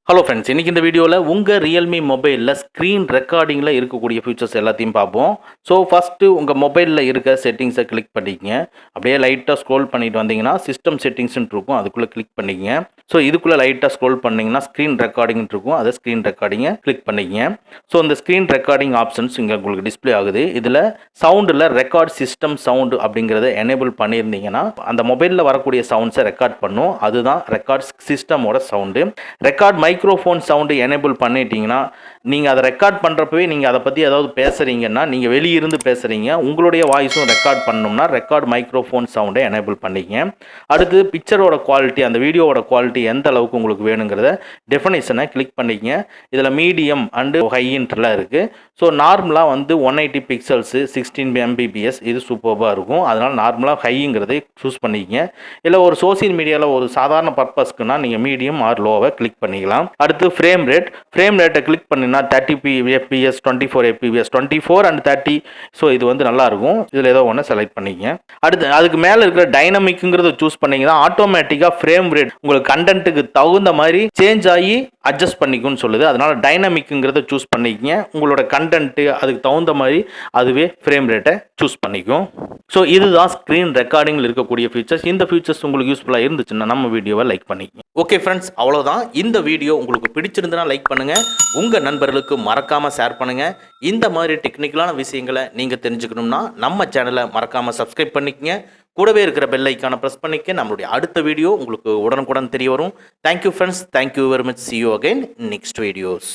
Hello friends, இன்றைக்கி இந்த வீடியோவில் உங்கள் ரியல்மி மொபைலில் ஸ்க்ரீன் ரெக்கார்டிங்கில் இருக்கக்கூடிய ஃபீச்சர்ஸ் எல்லாத்தையும் பார்ப்போம். ஸோ ஃபஸ்ட்டு உங்கள் மொபைலில் இருக்க செட்டிங்ஸை கிளிக் பண்ணிக்கங்க. அப்படியே லைட்டாக ஸ்க்ரோல் பண்ணிட்டு வந்தீங்கன்னா சிஸ்டம் செட்டிங்ஸ்ன்னு இருக்கும், அதுக்குள்ளே கிளிக் பண்ணிக்கங்க. ஸோ இதுக்குள்ளே லைட்டாக ஸ்க்ரோல் பண்ணிங்கன்னா ஸ்க்ரீன் ரெக்கார்டிங்னு இருக்கும், அதை ஸ்க்ரீன் ரெக்கார்டிங்கை கிளிக் பண்ணிக்கங்க. ஸோ இந்த ஸ்க்ரீன் ரெக்கார்டிங் ஆப்ஷன்ஸ் இங்கே உங்களுக்கு டிஸ்பிளே ஆகுது. இதில் சவுண்டில் ரெக்கார்ட் சிஸ்டம் சவுண்டு அப்படிங்கிறத எனேபிள் பண்ணியிருந்தீங்கன்னா அந்த மொபைலில் வரக்கூடிய சவுண்ட்ஸை ரெக்கார்ட் பண்ணும். அதுதான் ரெக்கார்ட் சிஸ்டமோட sound. Record microphone sound enable பண்ணிட்டீங்கன்னா நீங்கள் அதை ரெக்கார்ட் பண்ணுறப்பவே நீங்கள் அதை பற்றி ஏதாவது பேசுகிறீங்கன்னா, நீங்கள் வெளியிருந்து பேசுகிறீங்க, உங்களுடைய வாய்ஸும் ரெக்கார்ட் பண்ணணும்னா ரெக்கார்ட் மைக்ரோஃபோன் சவுண்டை எனேபிள் பண்ணிங்க. அடுத்து பிக்சரோட குவாலிட்டி, அந்த வீடியோவோட குவாலிட்டி எந்த அளவுக்கு உங்களுக்கு வேணுங்கிறத டெஃபினேஷனை கிளிக் பண்ணிக்கங்க. இதில் மீடியம் அண்டு ஹைன்ட்லாம் இருக்குது. ஸோ நார்மலாக 180 பிக்சல்ஸு 16 mbps இது சூப்பராக இருக்கும். அதனால் நார்மலாக ஹைங்கிறதை சூஸ் பண்ணிக்கங்க. இல்லை ஒரு சோசியல் மீடியாவில் ஒரு சாதாரண பர்பஸ்க்குன்னா நீங்கள் மீடியம் ஆர் லோவை கிளிக் பண்ணிக்கலாம். அடுத்து ஃப்ரேம் ரேட்டை கிளிக் பண்ணினா 30 fps 24 fps 24 அண்ட் 30. ஸோ இது நல்லாயிருக்கும். இதில் ஏதோ ஒன்று செலக்ட் பண்ணிக்கங்க. அடுத்து அதுக்கு மேலே இருக்கிற டைனமிக்குங்கிறத சூஸ் பண்ணிங்கன்னா ஆட்டோமேட்டிக்காக ஃப்ரேம் ரேட் உங்களுக்கு கண்டென்ட்டுக்கு தகுந்த மாதிரி சேஞ்ச் ஆகி அட்ஜஸ்ட் பண்ணிக்கும்னு சொல்லுது. அதனால் டைனமிக்குங்கிறத சூஸ் பண்ணிக்கங்க. உங்களோட கண்டென்ட்டு அதுக்கு தகுந்த மாதிரி அதுவே ஃப்ரேம் ரேட்டை சூஸ் பண்ணிக்கும். ஸோ இதுதான் ஸ்க்ரீன் ரெக்கார்டிங்கில் இருக்கக்கூடிய ஃபீச்சர்ஸ். இந்த ஃபீச்சர்ஸ் உங்களுக்கு யூஸ்ஃபுல்லாக இருந்துச்சுன்னா நம்ம வீடியோவை லைக் பண்ணிக்கங்க. ஓகே ஃப்ரெண்ட்ஸ், அவ்வளோதான். இந்த வீடியோ உங்களுக்கு பிடிச்சிருந்தனா லைக் பண்ணுங்கள், உங்கள் நண்பர்களுக்கு மறக்காமல் ஷேர் பண்ணுங்கள். இந்த மாதிரி டெக்னிக்கலான விஷயங்களை நீங்கள் தெரிஞ்சுக்கணும்னா நம்ம சேனலை மறக்காமல் சப்ஸ்கிரைப் பண்ணிக்கங்க. கூடவே இருக்கிற பெல் ஐக்கானை ப்ரெஸ் பண்ணிக்க. நம்மளுடைய அடுத்த வீடியோ உங்களுக்கு உடனுக்குடன் தெரிய வரும். Thank you friends, thank you very much. see you again next videos.